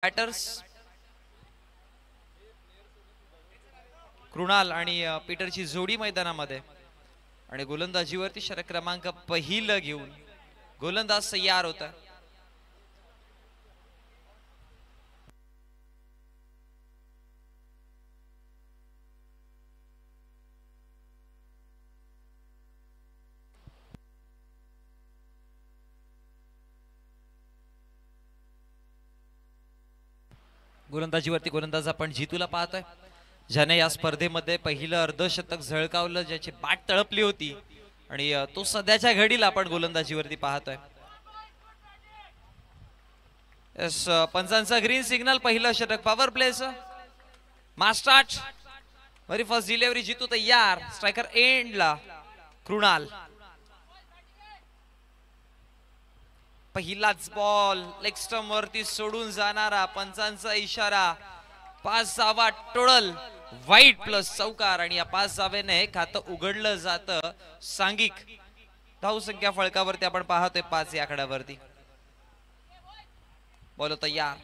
Batters Krunal आणि पीटरची जोडी मैदानामध्ये आणि गोलंदाजीवरती षटक क्रमांक पहिलं घेऊन गोलंदाज तयार होता. गोलंदाजीवरती गोलंदाज आपण जितूला पाहतोय, ज्याने या स्पर्धेमध्ये पहिलं अर्धशतक झळकावलं, ज्याची बॅट तळपली होती आणि तो सध्याच्या घडीला आपण गोलंदाजीवरती पाहतोय. पंचांचा ग्रीन सिग्नल, पहिलं षटक पॉवर प्लेचं मास्टार्ट. व्हेरी फर्स्ट डिलिव्हरी, जितू तयार. स्ट्रायकर एंडला कृणाल. पहिलाच बॉल लेग स्टंप वरती सोडून जाणारा, पंचांचा इशारा. 5 धावा टोटल, वाईट प्लस चौकार आणि या 5 धावेने खातं उघडलं जातं. सांघिक धावसंख्या फळकावरती आपण पाहतोय 5 या आकड्यावरती. बॉल तयार.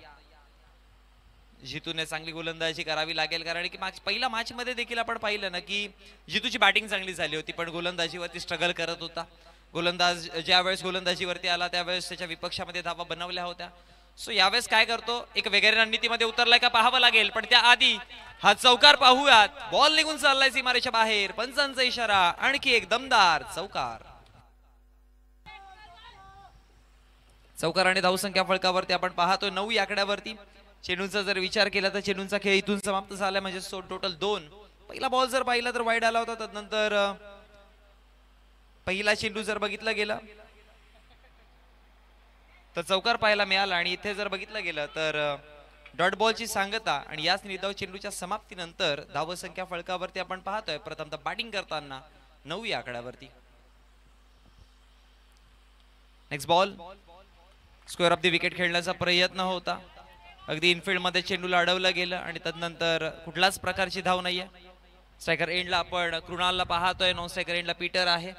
जितूने चांगली गोलंदाजी करावी लागेल, कारण की पहिल्या मॅच मध्ये देखील आपण पाहिलं ना की जितूची बॅटिंग चांगली झाली होती, पण गोलंदाजीवरती स्ट्रगल करत होता. गोलंदाज ज्यावेळेस गोलंदाजीवरती आला त्यावेळेस त्याच्या विपक्षामध्ये धावा बनवल्या होत्या. सो यावेळेस काय करतो, एक वेगळ्या रणनीतीमध्ये उतरलाय का पाहावं लागेल, पण त्याआधी हा चौकार पाहूयात. बॉल निघून चाललाय सीमारेच्या बाहेर, पंचांचा इशारा. आणखी एक दमदार चौकार. चौकार आणि धावसंख्या फळकावरती आपण पाहतोय 9 या आकड्यावरती. चेंडूचा जर विचार केला तर चेंडूचा खेळ इथून समाप्त झाला, म्हणजे टोटल 2. पहिला बॉल जर पाहिला तर वाईड आला होता, त्यानंतर पहिला चेंडू जर बघितला गेला तर चौकार पाहायला मिळाला, आणि इथे जर बघितलं गेलं तर डॉट बॉलची सांगता. आणि याच निर्धाव चेंडूच्या समाप्तीनंतर धावसंख्या फळकावरती आपण पाहतोय प्रथमतः बॅटिंग करताना 9 या आकड्यावरती. Next ball, square off the wicket खेळण्याचा प्रयत्न होता. अगदी इनफिल्ड मध्ये चेंडूला अडवलं गेलं आणि त्यानंतर कुठल्याच प्रकारची धाव नाहीये. स्ट्रायकर एंडला आपण कृणालला पाहतोय, नॉन स्ट्रायकर एंडला पीटर आहे.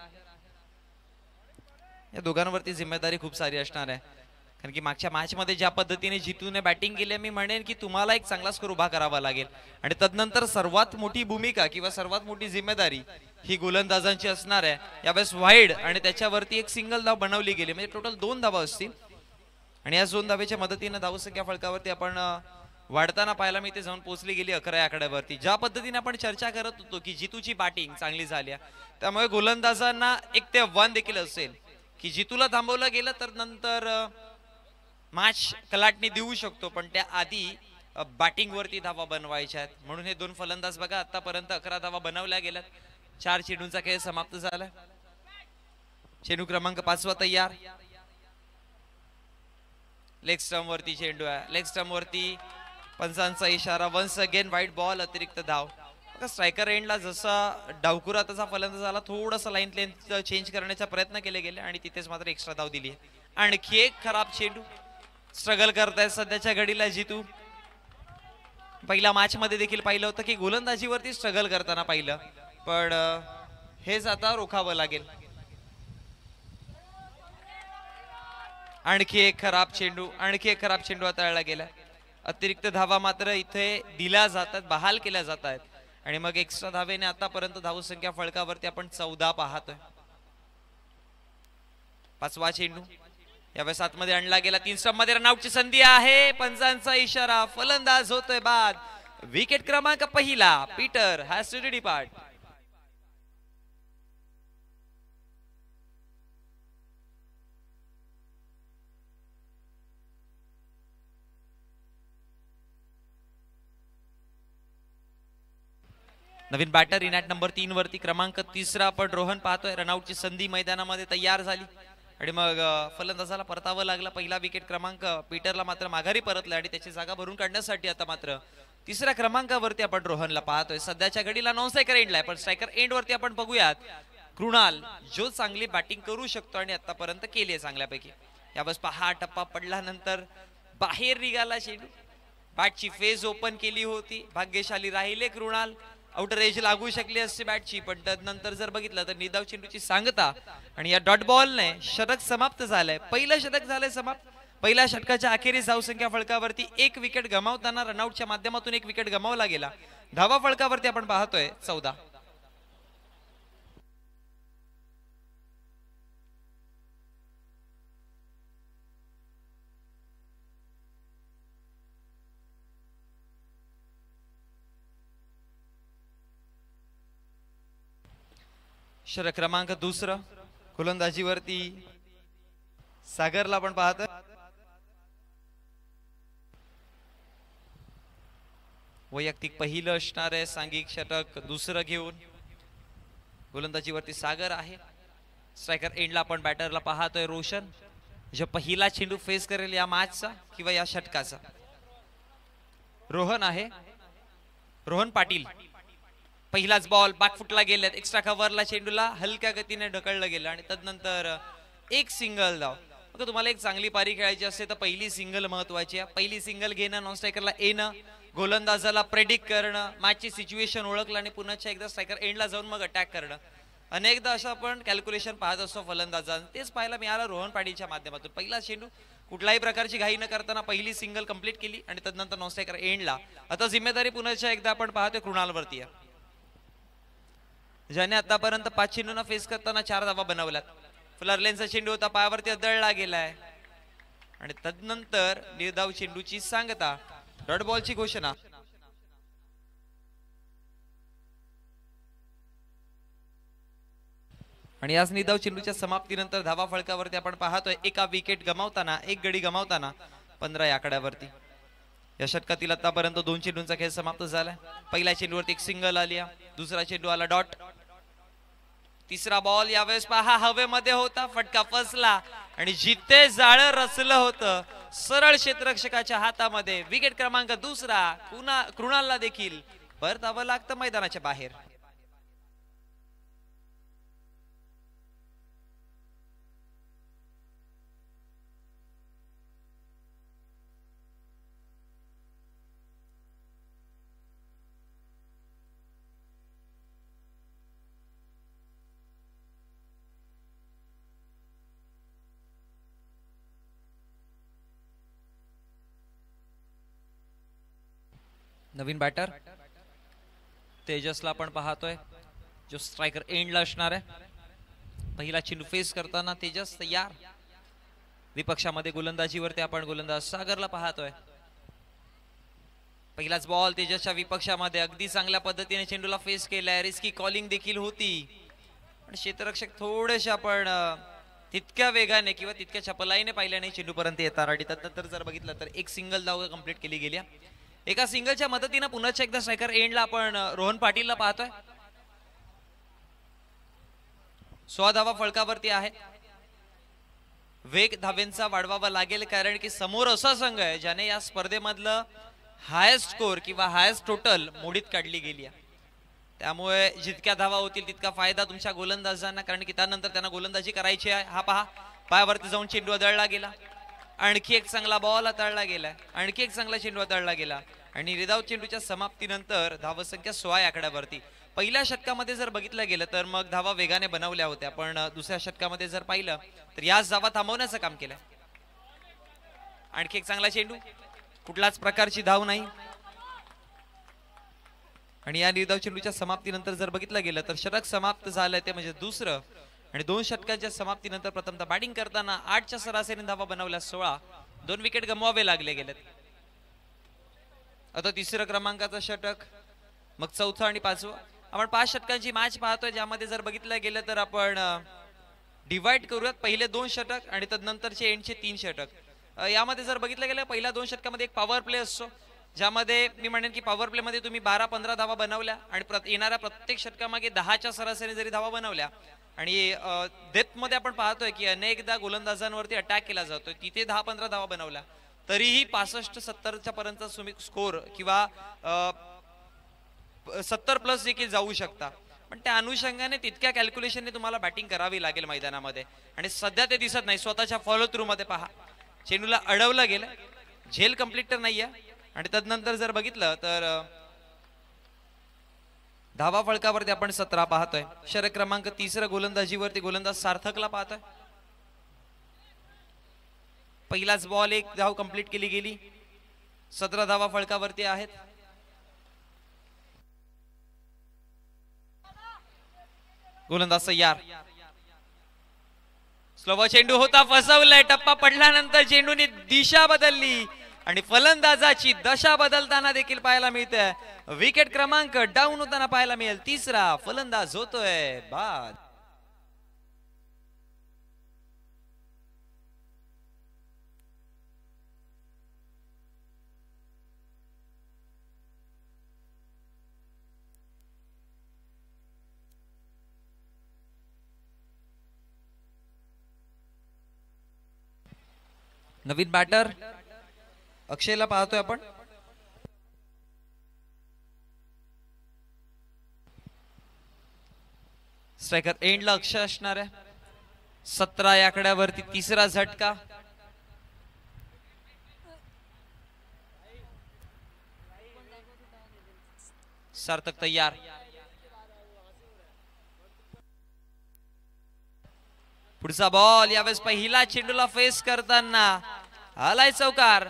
या दोघांवरती जिम्मेदारी खूप सारी असणार आहे, कारण की मागच्या मॅच मध्ये ज्या पद्धतीने जितूने बॅटिंग केली, मी म्हणेन की तुम्हाला एक चांगला स्कोर उभा करावा लागेल. आणि त्यानंतर सर्वात मोठी भूमिका किंवा सर्वात मोठी जिम्मेदारी ही गोलंदाजांची असणार आहे. यावेळेस वाईड आणि त्याच्यावरती एक सिंगल धाव बनवली गेली, म्हणजे टोटल 2 धावा असतील. आणि या 2 धावेच्या मदतीने धावसंख्या फळकावरती आपण वाढताना पाहायला मी ते जाऊन पोहोचली गेली 11 या आकड्यावरती. ज्या पद्धतीने आपण चर्चा करत होतो की जितूची बॅटिंग चांगली झाली, त्यामुळे गोलंदाजांना 1 ते 1 देखील असेल की जितूला थांबवलं गेलं तर नंतर मॅच कलाटणी देऊ शकतो, पण त्या आधी बॅटिंग वरती धावा बनवायच्या आहेत. म्हणून हे 2 फलंदाज बघा, आतापर्यंत 11 धावा बनवल्या गेल्यात. 4 चेंडूंचा खेळ समाप्त झाला. चेंडू क्रमांक 5 तयार. लेग स्टंप वरती चेंडू आहे, लेग स्टंप वरती पंचांचा इशारा. वन्स अगेन वाईट बॉल, अतिरिक्त धाव. स्ट्रायकर एंडला जसा डावकुरा तसा फलंदाज आला, थोडासा लाईन लेंथ चेंज करण्याचा प्रयत्न केले गेले आणि तिथेच मात्र एक्स्ट्रा धाव दिली. आणखी एक खराब चेंडू. स्ट्रगल करताय सध्याच्या घडीला जितू. पहिल्या मॅच मध्ये देखील पाहिलं होतं की गोलंदाजीवरती स्ट्रगल करताना पाहिलं, पण हेच आता रोखावं लागेल. आणखी एक खराब चेंडू, आणखी एक खराब चेंडू हाताळला गेला. अतिरिक्त धावा मात्र इथे दिल्या जातात, बहाल केल्या जात आहेत. आणि मग एक्स्ट्रा धावेने आतापर्यंत धावसंख्या फळकावरती आपण 14 पाहतोय. 5वा चेंडू यावेळेस आतमध्ये आणला गेला. 3 स्टंप मध्ये रनआउटची संधी आहे. पंचांचा इशारा, फलंदाज होतोय बाद. विकेट क्रमांक पहिला, पीटर हॅज टू डिपार्ट. नवीन बॅटर इन ॲट नंबर 3 वरती क्रमांक 3 आपण रोहन पाहतोय. रनआउटची संधी मैदानामध्ये तयार झाली आणि मग फलंदाजाला परतावं लागलं. पहिला विकेट क्रमांक पीटरला मात्र माघारी परतला आणि त्याची जागा भरून काढण्यासाठी आता मात्र 3ऱ्या क्रमांकावरती आपण रोहनला पाहतोय. सध्याच्या घडीला नॉन स्ट्रायकर एंडला आहे, पण स्ट्रायकर एंड वरती आपण बघूयात कृणाल, जो चांगली बॅटिंग करू शकतो आणि आतापर्यंत केली आहे चांगल्यापैकी. यावेळेस पहा टप्पा पडल्यानंतर बाहेर निघाला चेंडू. बॅटची फेज ओपन केली होती, भाग्यशाली राहिले कृणाल. आउटर एज लागू शकली असते बॅटची, पण त्यानंतर जर बघितलं तर निधाव चेंडूची सांगता आणि या डॉट बॉलने षटक समाप्त झालंय. पहिलं षटक झालंय समाप्त. पहिल्या षटकाच्या अखेरीस धावसंख्या फलकावरती 1 विकेट गमावताना रनआउटच्या माध्यमातून 1 विकेट गमावला गेला. धावा फलकावरती आपण पाहतोय 14. षटक क्रमांक 2 गोलंदाजीवरती सागरला आपण पाहतोय. वैयक्तिक पहिलं असणार आहे, सांघिक षटक दुसरं घेऊन गोलंदाजीवरती सागर आहे. स्ट्रायकर एंडला आपण बॅटरला पाहतोय रोशन, जो पहिला चेंडू फेस करेल या मॅचचा किंवा या षटकाचा. रोहन आहे, रोहन पाटील. पहिलाच बॉल बॅकफुटला गेल्यात, एक्स्ट्रा कव्हरला चेंडूला हलक्या गतीने ढकललं गेलं आणि तदनंतर एक सिंगल धाव. बघा, तुम्हाला एक चांगली पारी खेळायची असेल तर पहिली सिंगल महत्वाची आहे. पहिली सिंगल घेणं, नॉन स्ट्रायकरला येणं, गोलंदाजाला प्रेडिक्ट करणं, मॅचची सिच्युएशन ओळखलं आणि पुन्हा एकदा स्ट्रायकर एंडला जाऊन मग अटॅक करणं. अनेकदा असं आपण कॅल्क्युलेशन पाहत असतो फलंदाजांचं, तेच पाहायला मिळालं रोहन पाटीलच्या माध्यमातून. पहिला चेंडू कुठल्याही प्रकारची घाई न करताना पहिली सिंगल कंप्लीट केली आणि तदनंतर नॉन स्ट्रायकर एंडला. आता जिम्मेदारी पुन्हा एकदा आपण पाहतोय कृणालवरती आहे, ज्याने आतापर्यंत 5 चेंडूंना फेस करताना 4 धावा बनवल्यात. फ्लरलेनचा चेंडू होता, पायावरती अदळला गेलाय आणि तदनंतर निर्धाव चेंडूची सांगता, डॉट बॉलची घोषणा. आणि याच निर्धाव चेंडूच्या समाप्तीनंतर धावा फलकावरती आपण पाहतोय 1 विकेट गमावताना, 1 गडी गमावताना 15 या आकड्यावरती. या षटकातील आतापर्यंत 2 चेंडूंचा खेळ समाप्त झालाय. पहिल्या चेंडूवरती एक सिंगल आली, दुसरा चेंडू आला डॉट. तिसरा बॉल यावेळेस पहा हवेमध्ये होता, फटका फसला आणि जिथे जाळं रचलं होतं सरळ क्षेत्ररक्षकाच्या हातामध्ये. विकेट क्रमांक 2 कृणालला देखील परतावं लागतं मैदानाच्या बाहेर. नवीन बॅटर तेजसला आपण पाहतोय, जो स्ट्रायकर एंडला असणार आहे. पहिला चेंडू फेस करताना तेजस तयार. विपक्षामध्ये गोलंदाजीवरती आपण गोलंदाज सागरला पाहतोय. पहिलाच बॉल तेजसच्या विपक्षामध्ये अगदी चांगल्या पद्धतीने चेंडूला फेस केलाय. रिस्की कॉलिंग देखील होती पण क्षेत्ररक्षक थोडेसे आपण तितक्या वेगाने किंवा तितक्या चपलाईने पाहिल्याने चेंडूपर्यंत येतात. आणि त्यानंतर जर बघितलं तर एक सिंगल धाव कंप्लीट केली गेली. एका सिंगलच्या मदतीने पुन्हा एकदा स्ट्रायकर एंडला आपण रोहन पाटीलला पाहतोय. 16 धावा फलकावरती आहे. वेग धावेंचा वाढवावा लागेल, कारण की समोर असा संघ आहे ज्याने या स्पर्धेमधलं हायेस्ट स्कोर किंवा हायेस्ट टोटल मोडीत काढली गेली आहे. त्यामुळे जितक्या धावा होतील तितका फायदा तुमच्या गोलंदाजांना, कारण की त्यानंतर त्यांना गोलंदाजी करायची आहे. हा पहा पायावरती जाऊन चेंडू अदळला गेला. आणखी एक चांगला बॉल हाताळला गेलाय, आणखी एक चांगला चेंडू हाताळला गेला आणि रिधाव चेंडूच्या समाप्तीनंतर धावसंख्या 16 या आकड्यावरती. पहिल्या षटकामध्ये जर बघितलं गेलं तर मग धावा वेगाने बनवल्या होत्या, पण दुसऱ्या षटकामध्ये जर पाहिलं तर याच धावा थांबवण्याचं काम केलंय. आणखी एक चांगला चेंडू, कुठल्याच प्रकारची धाव नाही. आणि या निर्धाव चेंडूच्या समाप्तीनंतर जर बघितलं गेलं तर षटक समाप्त झालंय ते म्हणजे दुसरं. आणि 2 षटकांच्या समाप्तीनंतर प्रथमतः बॅटिंग करताना 8च्या सरासरीने धावा बनवल्या 16, 2 विकेट गमवावे लागले गेलेत. आता तिसरं क्रमांकाचं षटक, मग चौथं आणि 5वं. आपण 5 षटकांची मॅच पाहतोय, ज्यामध्ये जर बघितलं गेलं तर आपण डिवाइड करूयात. पहिले 2 षटक आणि तदनंतरचे एंडचे 3 षटक. यामध्ये जर बघितलं गेलं पहिल्या 2 षटकामध्ये एक पॉवर प्ले असतो, ज्यामध्ये मी म्हणेन की पॉवर प्ले मध्ये तुम्ही 12-15 धावा बनवल्या आणि येणाऱ्या प्रत्येक षटकामागे 10च्या सरासरी जरी धावा बनवल्या. आणि डेप्थ मध्ये आपण पाहतोय की अनेकदा गोलंदाजांवरती अटॅक केला जातोय, तिथे 10-15 धावा बनवल्या तरीही 65-70च्या पर्यंत स्कोर किंवा 70+ देखील जाऊ शकता. पण त्या अनुषंगाने तितक्या कॅल्क्युलेशनने तुम्हाला बॅटिंग करावी लागेल मैदानामध्ये, आणि सध्या ते दिसत नाही. स्वतःच्या फॉलो थ्रू मध्ये पहा चेंडूला अडवलं गेलं, झेल कंप्लीट तर नाहीये. आणि तदनंतर जर बघितलं तर धावा फलकावरती आपण 17 पाहतोय. षटक क्रमांक 3 गोलंदाजीवरती गोलंदाज सार्थकला पाहतोय. पहिलाच बॉल, एक धाव कंप्लीट केली गेली. 17 धावा फळकावरती आहेत. गोलंदाज तयार. स्लो चेंडू होता, फसवलाय. टप्पा पडल्यानंतर चेंडूने दिशा बदलली आणि फलंदाजाची दशा बदलताना देखील पाहायला मिळते. विकेट क्रमांक डाऊन होताना पाहायला मिळेल. तिसरा फलंदाज होतोय बाद. नवीन बॅटर अक्षयला पाहतोय आपण. स्ट्रायकर एंडला अक्षय असणार आहे. 17 या आकड्यावरती तिसरा झटका. सार्थक तयार. पुढचा बॉल, यावेळेस पहिला चेंडूला फेस करताना आलाय चौकार.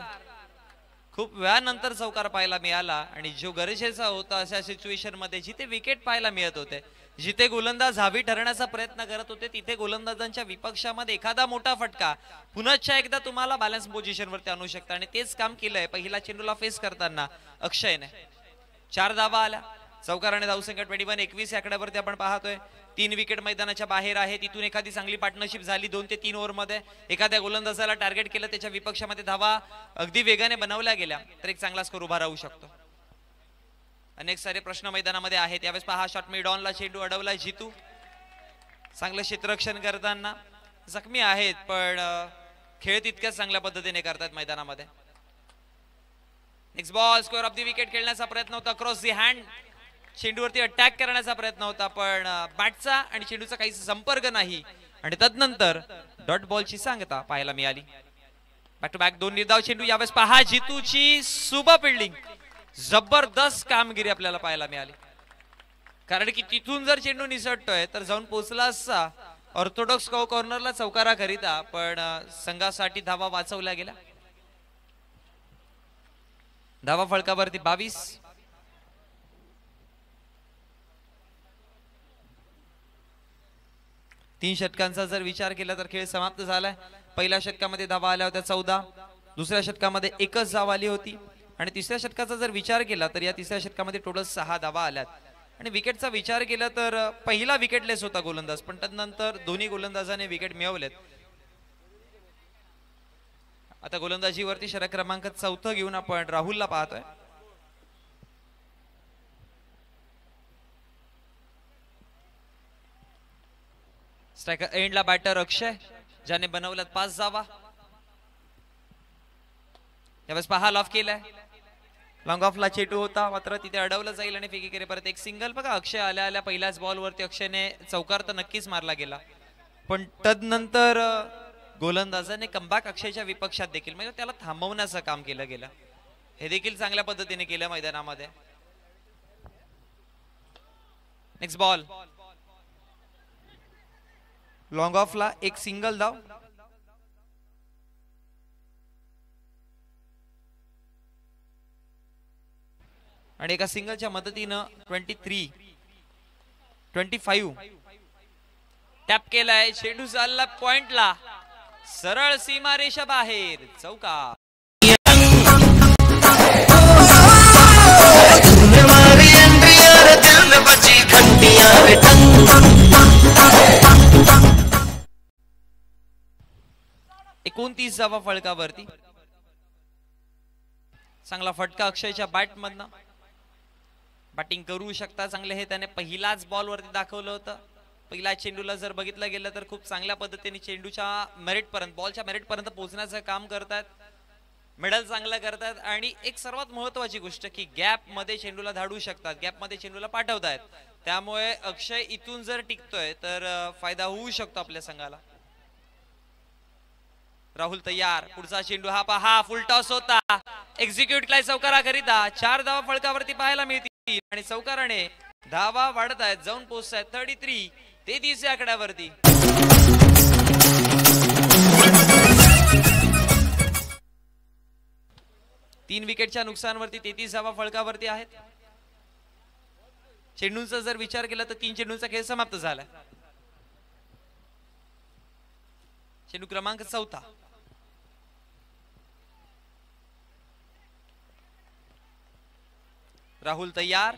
खूप वेळानंतर चौकार पाहायला मिळाला आणि जो गरजेचा होता अशा सिच्युएशन मध्ये, जिथे विकेट पाहायला मिळत होते, जिथे गोलंदाज हवी ठरण्याचा प्रयत्न करत होते, तिथे गोलंदाजांच्या विपक्षामध्ये एखादा मोठा फटका पुन्हा एकदा तुम्हाला बॅलन्स पोझिशन वरती आणू शकता आणि तेच काम केलंय पहिला चेंडूला फेस करताना अक्षयने. 4 धावा आल्या. चौकार आणि धावसंख्या 21 या आकड्यावरती आपण पाहतोय. 3 विकेट मैदानाच्या बाहेर आहे. तिथून एखादी चांगली पार्टनरशिप झाली 2 ते 3 ओव्हर मध्ये, एखाद्या गोलंदाजाला टार्गेट केलं, त्याच्या विपक्षामध्ये धावा अगदी वेगाने बनवल्या गेल्या तर एक चांगला स्कोर उभा राहू शकतो. अनेक सारे प्रश्न मैदानामध्ये आहेत. यावेळेस पहा, शॉट मिड ऑनला चेंडू अडवला जितू. चांगलं क्षेत्ररक्षण करताना जखमी आहेत, पण खेळ तितक्याच चांगल्या पद्धतीने करतात मैदानामध्ये. Next ball, square off the wicket खेळण्याचा प्रयत्न होता. क्रॉस दी हँड, चेंडूवरती अटॅक करण्याचा प्रयत्न होता, पण बॅटचा आणि चेंडूचा काही संपर्क नाही आणि तदनंतर डॉट बॉलची सांगता पाहायला मिळाली. बॅक टू बॅक 2 निर्धाव चेंडू. यावेळेस पहा, जितूची सुपर फिल्डिंग, जबरदस्त कामगिरी आपल्याला पाहायला मिळाली. कारण की तिथून जर चेंडू निसटतोय तर जाऊन पोहोचला असता ऑर्थोडॉक्स कॉर्नरला चौकारा करिता, पण संघासाठी धावा वाचवल्या गेल्या. धावा फळकावरती 22. तीन षटकांचा जर विचार केला तर खेळ समाप्त झालाय. पहिल्या षटकामध्ये धावा आल्या होत्या 14, दुसऱ्या षटकामध्ये एकच धाव आली होती आणि तिसऱ्या षटकाचा जर विचार केला तर या तिसऱ्या षटकामध्ये टोटल 6 धावा आल्यात. आणि विकेटचा विचार केला तर पहिला विकेटलेस होता गोलंदाज, पण त्यानंतर दोन्ही गोलंदाजाने विकेट मिळवलेत. आता गोलंदाजीवरती षटक क्रमांक 4 घेऊन आपण राहुलला पाहतोय. स्ट्रायकर एंडला बॅटर अक्षय, ज्याने बनवल्यात 5 धावा. यावेळेस पहा, लॉफ केलाय. लॉंग ऑफला चेंडू होता, मात्र तिथे अडवलं जाईल आणि फेकीकडे परत एक सिंगल. बघा, अक्षय आल्या आल्या पहिल्याच बॉलवरती अक्षयने चौकार तर नक्कीच मारला गेला, पण तदनंतर गोलंदाजाने कमबॅक अक्षयच्या विपक्षात देखील, म्हणजे त्याला थांबवण्याचं काम केलं गेलं. हे देखील चांगल्या पद्धतीने केलं मैदानामध्ये. नेक्स्ट बॉल, लॉंग ऑफला एक सिंगल धाव. आणि एका सिंगलच्या मदतीनं 25 टॅप केलाय. चेंडू चालला पॉइंटला, सरळ सीमारेषा बाहेर, चौकार. एकोणतीस धावा फळकावरती. चांगला फटका अक्षयच्या बॅट मधनं. बॅटिंग करू शकता चांगले हे त्याने पहिलाच बॉल वरती दाखवलं होतं. पहिल्या चेंडूला जर बघितलं गेलं तर खूप चांगल्या पद्धतीने चेंडूच्या मेरिट पर्यंत, बॉलच्या मेरिट पर्यंत पोहोचण्याचं काम करतात. मिडल चांगलं करतात आणि एक सर्वात महत्वाची गोष्ट की गॅप मध्ये चेंडूला धाडू शकतात, गॅप मध्ये चेंडूला पाठवतायत. त्यामुळे अक्षय इथून जर टिकतोय तर फायदा होऊ शकतो आपल्या संघाला. राहुल तयार. पुढचा चेंडू हा पहा, फुल टॉस होता, एक्झिक्यूट केलाय चौकाराकरिता. 4 धावा फळकावरती पाहायला मिळतील आणि चौकाराने धावा वाढत आहेत, जाऊन पोहोचतायत 33 या आकड्यावरती. 3 विकेटच्या नुकसानवरती 33 धावा फळकावरती आहेत. चेंडूंचा जर विचार केला तर 3 चेंडूंचा खेळ समाप्त झाला. चेंडू क्रमांक 4. राहुल तयार.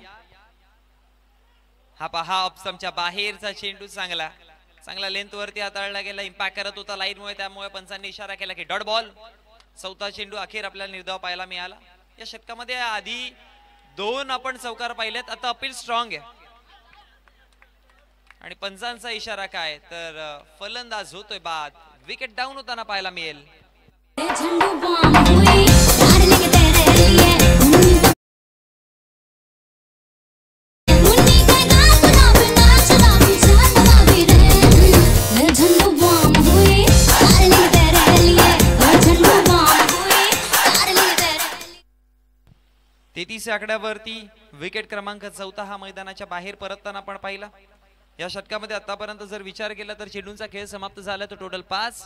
हा पहा ऑप्समच्या बाहेरचा चेंडू चांगला लेंथ वरती हाताळला गेला. इम्पॅक्ट करत होता लाईनमुळे, त्यामुळे पंचांनी इशारा केला की डॉट बॉल. 4था चेंडू अखेर आपल्याला निर्धाव पाहायला मिळाला. या षटकामध्ये आधी 2 आपण चौकार पाहिलेत, आता अपील स्ट्रॉंग आहे. आणि पंचांचा इशारा काय तर फलंदाज होतोय बाद. विकेट डाऊन होताना पाहायला मिळेल. तेहतीस आकड्यावरती विकेट क्रमांक 4 हा मैदानाच्या बाहेर परतताना आपण पाहिला. या षटकामध्ये आतापर्यंत जर विचार केला तर चेंडूंचा खेळ समाप्त झाला तर टोटल 5.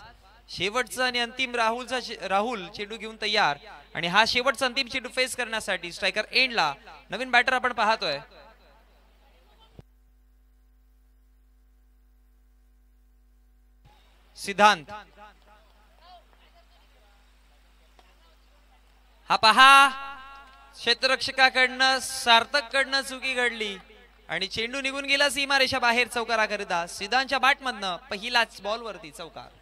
शेवटचा आणि अंतिम राहुल चेंडू घेऊन तयार. आणि हा शेवटचा अंतिम चेंडू फेस करण्यासाठी स्ट्रायकर एंडला नवीन बॅटर आपण पाहतोय. सिद्धांत. हा पहा क्षेत्ररक्षकाकडनं सार्थक कडनं चुकी घडली आणि चेंडू निघून गेला सीमारेषा बाहेर चौकाराकरिता. सिद्धांतच्या बॅटमधनं पहिलाच बॉलवरती चौकार.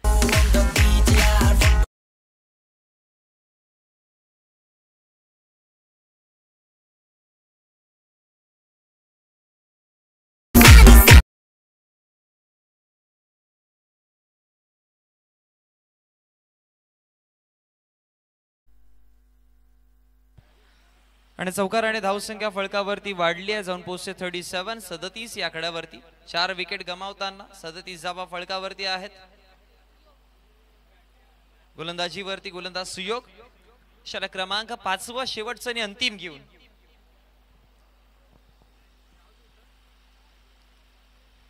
आणि चौकार आणि धावसंख्या फळकावरती वाढली आहे, जाऊन पोहोचते 37 या आकड्यावरती. 4 विकेट गमावताना 37 धावा फळकावरती आहेत. गोलंदाजीवरती गोलंदाज सुयोग षटक क्रमांक 5 शेवटचं आणि अंतिम घेऊन.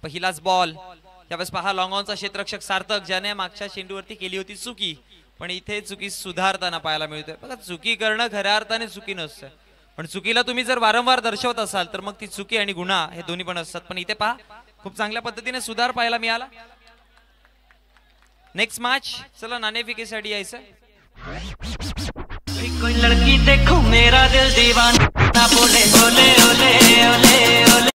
पहिलाच बॉल. त्यावेळेस पहा लॉंग ऑनचा क्षेत्ररक्षक सार्थक, ज्याने मागच्या चेंडूवरती केली होती चुकी, पण इथे चुकी सुधारताना पाहायला मिळतोय. बघा, चुकी करणं खऱ्या अर्थाने चुकी नसतं, पण चुकीला तुम्ही जर वारंवार दर्शवत असाल तर मग ती चुकी आणि गुन्हा हे दोन्ही पण असतात. पण इथे पहा खूप चांगल्या पद्धतीने सुधार पाहायला मिळाला. नेक्स्ट मॅच चला नाणेफेकीसाठी यायचं. कोई लड़की देखो मेरा दिल दीवाना बोले ओले ओले ओले ओले.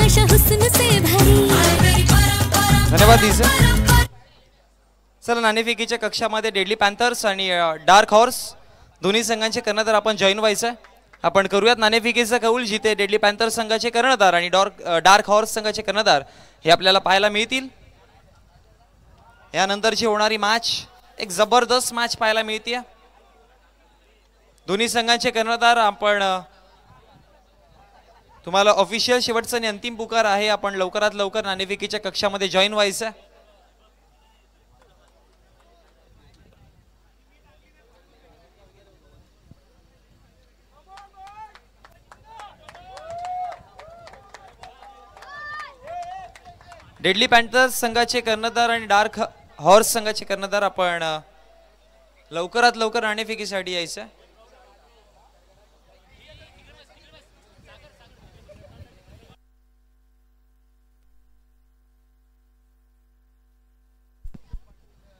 हमेशा हुस्न से भरी। धन्यवाद दीसे. चला नाणेफेकीच्या कक्षामध्ये डेडली पॅन्थर्स आणि डार्क हॉर्स दोन्ही संघांचे कर्णधार आपण जॉईन व्हायचं. आपण करूयात नाणेफेकीचा कौल, जिथे डेडली पॅन्थर्स संघाचे कर्णधार आणि डार्क हॉर्स संघाचे कर्णधार हे आपल्याला पाहायला मिळतील. यानंतरची होणारी मॅच एक जबरदस्त मॅच पाहायला मिळते. दोन्ही संघांचे कर्णधार आपण तुम्हाला ऑफिशियल शेवटचा आणि अंतिम पुकार आहे. आपण लवकरात लवकर नाणेफेकीच्या कक्षामध्ये जॉईन व्हायचं. डेडली पॅन्थर्स संघाचे कर्णधार आणि डार्क हॉर्स संघाचे कर्णधार आपण लवकरात लवकर नाणेफेकीसाठी यायचं.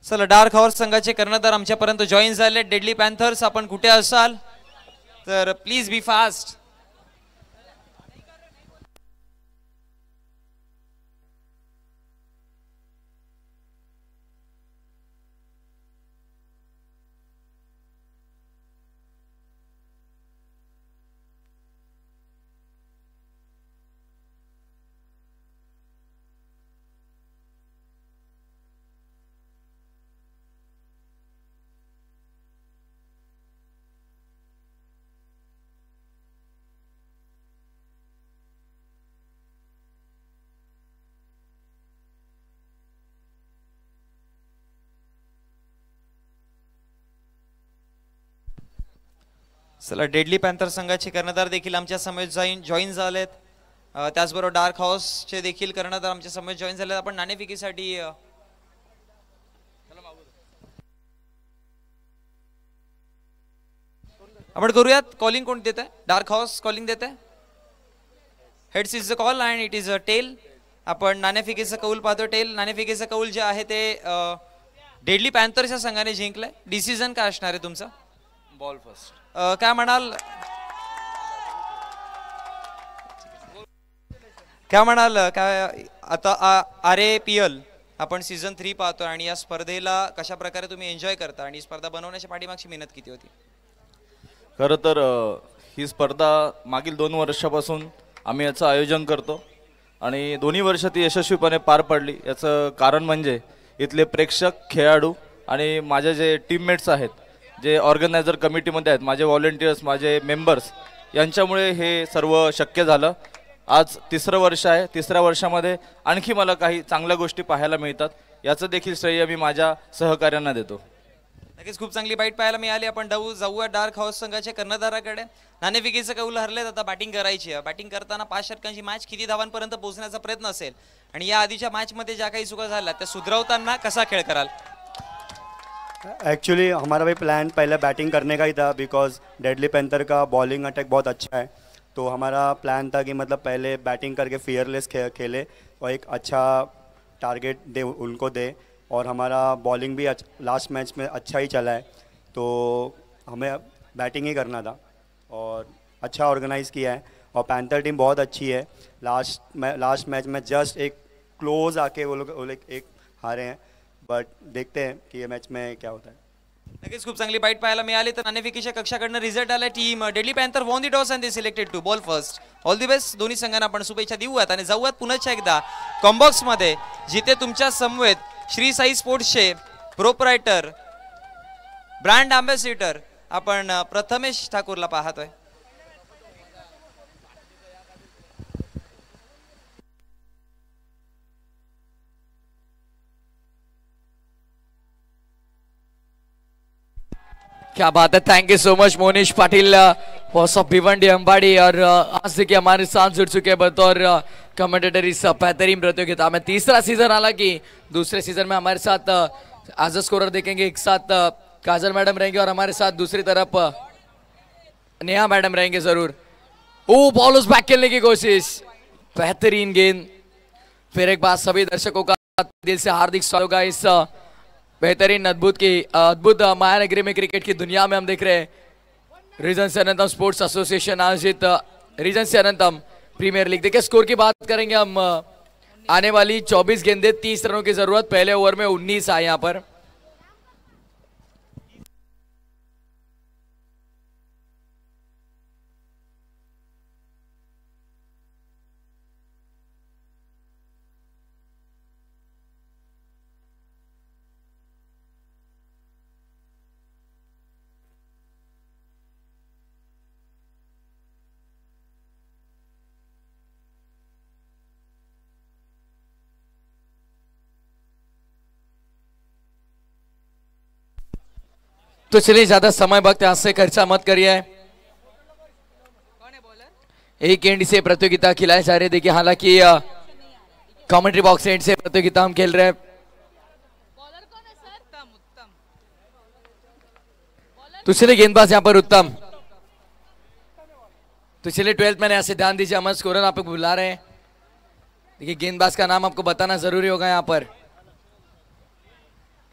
चला डार्क हॉर्स संघाचे कर्णधार आमच्यापर्यंत जॉईन झाले. डेडली पॅन्थर्स आपण कुठे असाल तर प्लीज बी फास्ट. चला डेडली पॅन्थर संघाचे कर्णधार देखील आमच्या समेत जॉईन झालेत. त्याचबरोबर डार्क हॉर्सचे देखील कर्णधार आमच्या समेत जॉईन झालेत. आपण नाणेफेकीसाठी आपण करूयात. कॉलिंग कोण देत आहे? डार्क हॉर्स कॉलिंग देत आहे. Heads is the call and it is a tail. आपण नाणेफेकीचा कौल पाहतो. टेल नाणेफेकीचा कौल जे आहे ते डेडली पॅन्थरच्या संघाने जिंकलंय. डिसिजन काय असणार आहे तुमचा? Ball first. काय म्हणाल? काय आता RAPL आपण सीझन 3 पाहतो आणि या स्पर्धेला कशा प्रकारे तुम्ही एन्जॉय करता आणि स्पर्धा बनवण्याच्या पाठीमागची मेहनत किती होती? खरं तर ही स्पर्धा मागील 2 वर्षापासून आम्ही याचं आयोजन करतो आणि दोन्ही वर्ष ती यशस्वीपणे पार पडली. याचं कारण म्हणजे इथले प्रेक्षक, खेळाडू आणि माझे जे टीममेट्स आहेत, जे ऑर्गनायझर कमिटीमध्ये आहेत, माझे व्हॉलेंटियर्स, माझे मेंबर्स, यांच्यामुळे हे सर्व शक्य झालं. आज 3रं वर्ष आहे. 3ऱ्या वर्षामध्ये आणखी मला काही चांगल्या गोष्टी पाहायला मिळतात. याचं देखील श्रेय मी माझ्या सहकार्यांना देतो. नक्कीच खूप चांगली बाईट पाहायला मिळाली. आपण जाऊया डार्क हाऊस संघाच्या कर्णधाराकडे. नाणेफेकीचं कौल हरलेत, आता बॅटिंग करायची आहे. बॅटिंग करताना 5 षटकांची मॅच किती धावांपर्यंत पोहोचण्याचा प्रयत्न असेल आणि या आधीच्या मॅचमध्ये ज्या काही चुका झाल्या त्या सुधरवताना कसा खेळ कराल? एक्चुअली हमारा भी प्लान पहले बैटिंग करने का ही था, बिकॉज डेडली पैंथर का बॉलिंग अटैक बहुत अच्छा है. तो हमारा प्लान था कि मतलब पहले बैटिंग करके फियरलेस खेले और एक अच्छा टारगेट दे उनको दे. और हमारा बॉलिंग भी लास्ट मैच में अच्छा ही चला है, तो हमें बैटिंग ही करना था और अच्छा ऑर्गेनाइज़ किया है. और पैंथर टीम बहुत अच्छी है. लास्ट मैच में जस्ट एक क्लोज आके वो लोग एक हारे हैं, बट देखते हैं कि ये मैच में क्या होता है. नक्कीच खूप चांगली बाईट पाहायला मिळाली. तर नाणेफेकीच्या कक्षाकडनं रिझल्ट आला. Team Deadly Panther won the toss and they selected to bowl first. All the best. दोन्ही संघांना आपण शुभेच्छा देऊयात आणि जाऊयात पुन्हा एकदा कॉम्बॉक्समध्ये, जिथे तुमच्या समवेत श्री साई स्पोर्ट्सचे प्रोप्रायटर, ब्रँड अँबॅसिडर आपण प्रथमेश ठाकूरला पाहतोय. क्या बात है. Thank you so much Monish Patil boss of Bhiwandi Ambadi. और आज देखिए हमारे साथ जुड़ चुके हैं बतौर कमेंटेटर इस बेहतरीन प्रतियोगिता में. 3रा सीजन, हालांकि दूसरे सीजन में हमारे साथ एज अ स्कोरर देखेंगे एक साथ काजल मैडम रहेंगे और हमारे साथ दूसरी तरफ नेहा मैडम रहेंगे जरूर. ओ बॉल उस बैक खेलने की कोशिश, बेहतरीन गेंद. फिर एक बार सभी दर्शकों का दिल से हार्दिक स्वागत होगा इस बेहतरीन अद्भुत महानगरी में. क्रिकेट की दुनिया में हम देख रहे हैं रीजन से अनंतम स्पोर्ट्स एसोसिएशन आयोजित रीजन से अनंतम प्रीमियर लीग। देखिए स्कोर की बात करेंगे हम, आने वाली 24 गेंदे 30 रनों की जरूरत, पहले ओवर में 19 आए यहां पर। तो चलिए ज्यादा समय वक्त यहाँ से खर्चा मत करिए। एक एंड से प्रतियोगिता खिलाई जा रही है। देखिए हालांकि कमेंट्री बॉक्स एंड से प्रतियोगिता हम खेल रहे हैं। तो चलिए गेंदबाज यहाँ पर उत्तम। तो चलिए 12th मैन यहाँ से ध्यान दीजिए, अमन स्कोरर आपको बुला रहे हैं। देखिए गेंदबाज का नाम आपको बताना जरूरी होगा यहाँ पर।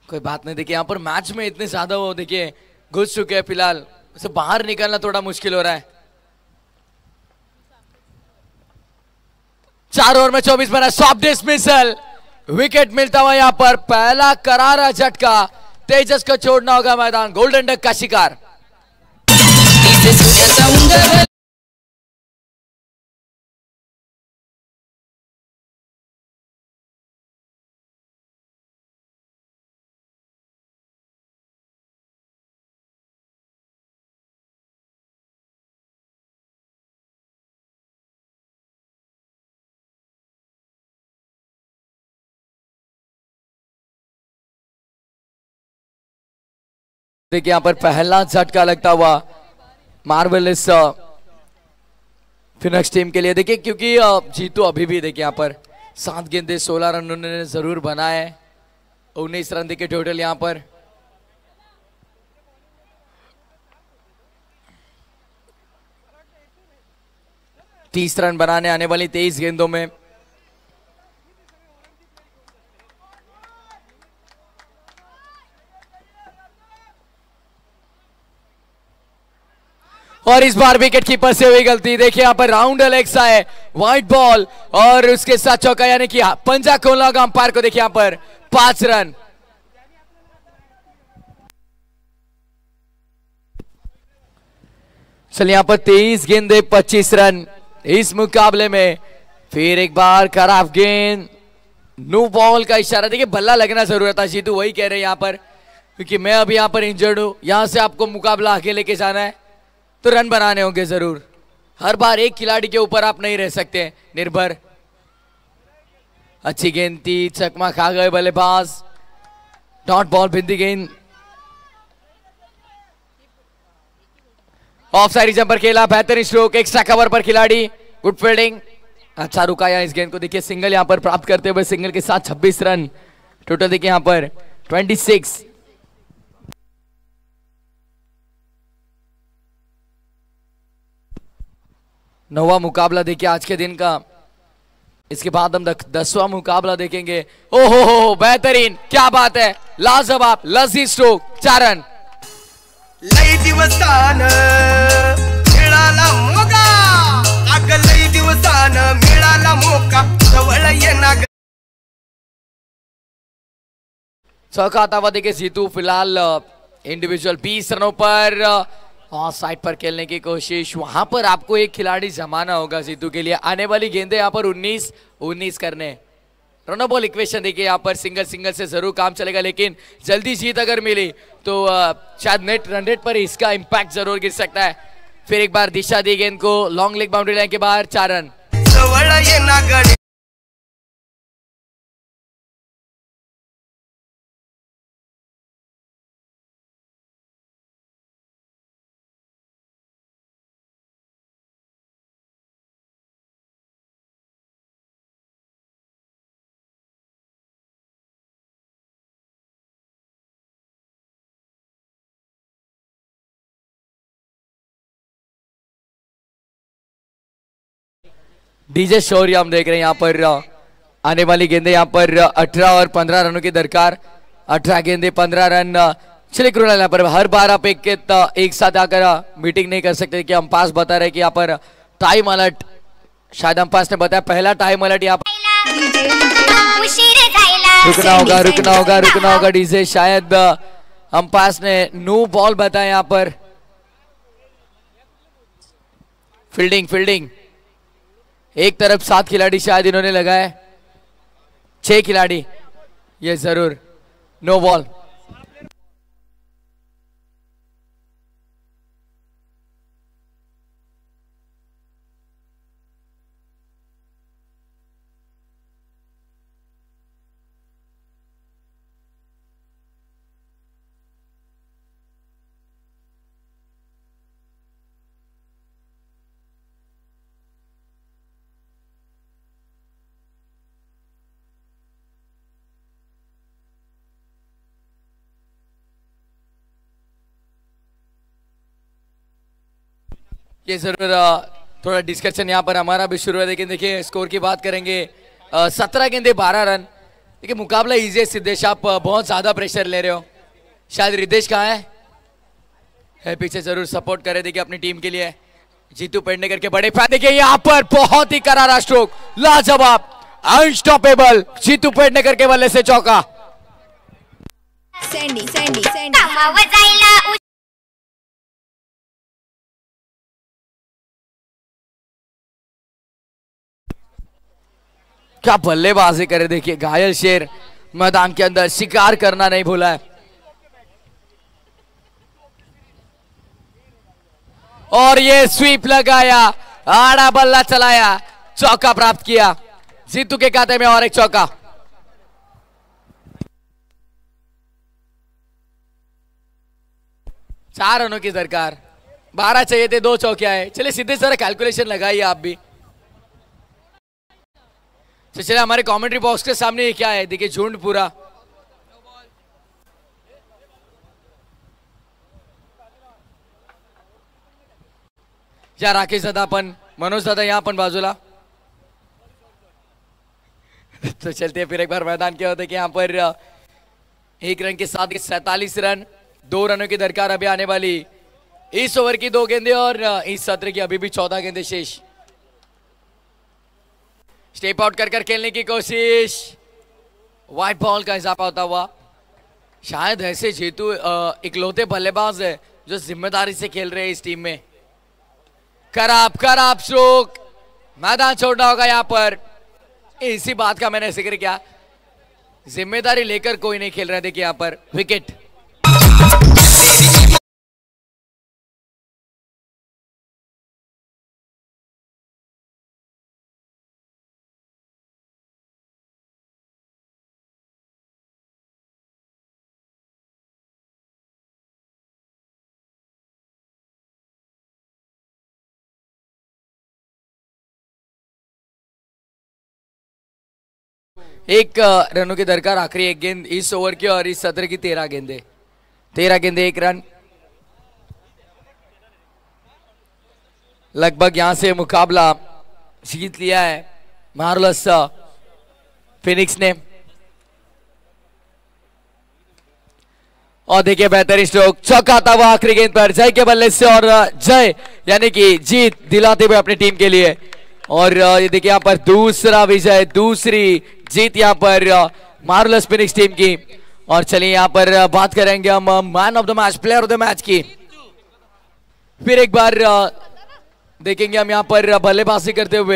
कोई बात नहीं, देखिए यहाँ पर मैच में इतने ज्यादा वो देखिए घुस चुके हैं, फिलहाल उसे बाहर निकलना थोड़ा मुश्किल हो रहा है। 4 ओवर में 24 बना, सॉफ्ट डिसमिसल, विकेट मिलता हुआ यहाँ पर। पहला करारा झटका, तेजस को छोड़ना होगा मैदान। गोल्डन डक का शिकार। देखिए यहाँ पर पहला झटका लगता हुआ मार्वेलस फिनिक्स टीम के लिए। देखिए क्योंकि जीतू अभी भी देखिए यहाँ पर 7 गेंदे 16 रन उन्होंने जरूर बनाए, 19 रन देखिए टोटल यहाँ पर। तीस रन बनाने आने वाली 23 गेंदों में। और इस बार विकेट कीपर से हुई गलती। देखिए यहाँ पर राउंड लेग्स आए, व्हाइट बॉल और उसके साथ चौका, यानी कि पंजा खोलना होगा अंपायर को। देखिए यहाँ पर 5 रन। चलिए यहाँ पर 23 गेंदे 25 रन इस मुकाबले में। फिर एक बार खराब गेंद, नो बॉल का इशारा। देखिए बल्ला लगना जरूरत था, जीतू वही कह रहे हैं यहाँ पर, क्योंकि मैं अभी यहाँ पर इंजर्ड हूं। यहां से आपको मुकाबला आगे लेके जाना है तो रन बनाने होंगे जरूर। हर बार एक खिलाड़ी के ऊपर आप नहीं रह सकते निर्भर। अच्छी गेंद थी, चकमा खा गए बल्लेबाज। डॉट बॉल, बिंदी गेंद। ऑफ साइड जंपर खेला, बेहतरीन स्ट्रोक, एक्स्ट्रा कवर पर खिलाड़ी, गुड फील्डिंग। अच्छा रुकाया इस गेंद को। देखिए सिंगल यहां पर प्राप्त करते हुए, सिंगल के साथ 26 रन टोटल। देखिए यहां पर 26। नौवां मुकाबला देखिए आज के दिन का। इसके बाद हम 10वां मुकाबला देखेंगे। ओहो हो बेहतरीन, क्या बात है, लाजवाब लजी स्ट्रोक, 4 रन। लई दिवसान मिळाला मोका, अग लई दिवसान मिळाला मोका, जवळ ये ना। चौका आता हुआ देखिए जीतू फिलहाल इंडिविजुअल 20 रनों पर। और साइड पर खेलने की कोशिश, वहां पर आपको एक खिलाड़ी जमाना होगा जीतू के लिए। आने वाली गेंदे यहाँ पर 19 करने। रन बॉल इक्वेशन देखिए यहाँ पर सिंगल से जरूर काम चलेगा, लेकिन जल्दी जीत अगर मिली तो शायद नेट रन रेट पर इसका इंपैक्ट जरूर गिर सकता है। फिर एक बार दिशा दी गेंद को लॉन्ग लेग बाउंड्री लाइन के बाहर, 4 रन। डीजे शौर्य हम देख रहे हैं यहाँ पर। आने वाली गेंदे यहाँ पर 18 और 15 रनों की दरकार। 18 गेंदे 15 रन। चलिए कृणाल, यहाँ पर हर बार आप एक साथ आकर मीटिंग नहीं कर सकते कि हम पास बता रहे कि यहाँ पर टाइम अलर्ट शायद अंपायर ने बताया पहला टाइम अलर्ट यहाँ पर रुकना होगा डीजे। शायद अंपायर ने नो बॉल बताया यहाँ पर। फील्डिंग एक तरफ 7 खिलाड़ी शायद इन्होंने लगाए, 6 खिलाड़ी, ये जरूर नो बॉल। ये जरूर थोड़ा डिस्कशन यहाँ पर हमारा भी शुरू है। लेकिन देखिए स्कोर की बात करेंगे, 17 गेंदे 12 रन। देखिए मुकाबला इजी है सिद्धेश, आप बहुत ज्यादा प्रेशर ले रहे हो। शायद रितेश कहाँ है पीछे, जरूर सपोर्ट करे देखिए अपनी टीम के लिए। जीतू पेडनेकर के बड़े फैन, देखिए यहाँ पर बहुत ही करारा स्ट्रोक, लाजवाब, अनस्टॉपेबल। जीतू पेडनेकर के बल्ले से चौका। क्या बल्लेबाजी करे देखिए, घायल शेर मैदान के अंदर, शिकार करना नहीं भूला है। और ये स्वीप लगाया, आड़ा बल्ला चलाया, चौका प्राप्त किया। जीतू के खाते में और एक चौका। चार रनों की दरकार, 12 चाहिए थे, 2 चौके आए। चलिए सीधे सारा कैलकुलेशन लगाइए आप भी। तो चलिए हमारे कमेंट्री बॉक्स के सामने ये क्या है देखिए, झुंड पूरा। या राकेश दादा पण, मनोज दादा यहाँ पण बाजूला। तो चलते हैं फिर एक बार मैदान के होते कि यहाँ पर 1 रन के साथ 47 रन, 2 रनों की दरकार अभी आने वाली इस ओवर की 2 गेंदे और इस सत्र की अभी भी 14 गेंदे शेष। स्टेप आउट कर खेलने की कोशिश, व्हाइट बॉल का इजाफा होता हुआ। शायद ऐसे जीतू इकलौते बल्लेबाज है जो जिम्मेदारी से खेल रहे हैं इस टीम में। खराब स्ट्रोक, मैदान छोड़ना होगा यहाँ पर। इसी बात का मैंने जिक्र किया, जिम्मेदारी लेकर कोई नहीं खेल रहा। देखिए यहाँ पर विकेट। एक रनों की दरकार, आखिरी 1 गेंद इस ओवर की और इस सत्र की 13 गेंदे 1 रन। लगभग यहां से मुकाबला जीत लिया है मार्वलस फिनिक्स ने। और देखिए बेहतरीन स्ट्रोक, चौका था हुआ आखिरी गेंद पर जय के बल्ले से, और जय यानी कि जीत दिलाते हुए अपनी टीम के लिए। और ये देखिए यहाँ पर दूसरा विजय, दूसरी जीत यहाँ पर मार्वलस फिनिक्स टीम की। और चलिए यहाँ पर बात करेंगे हम man of the match, player of the match की। फिर एक बार देखेंगे हम यहाँ पर बल्लेबाजी करते हुए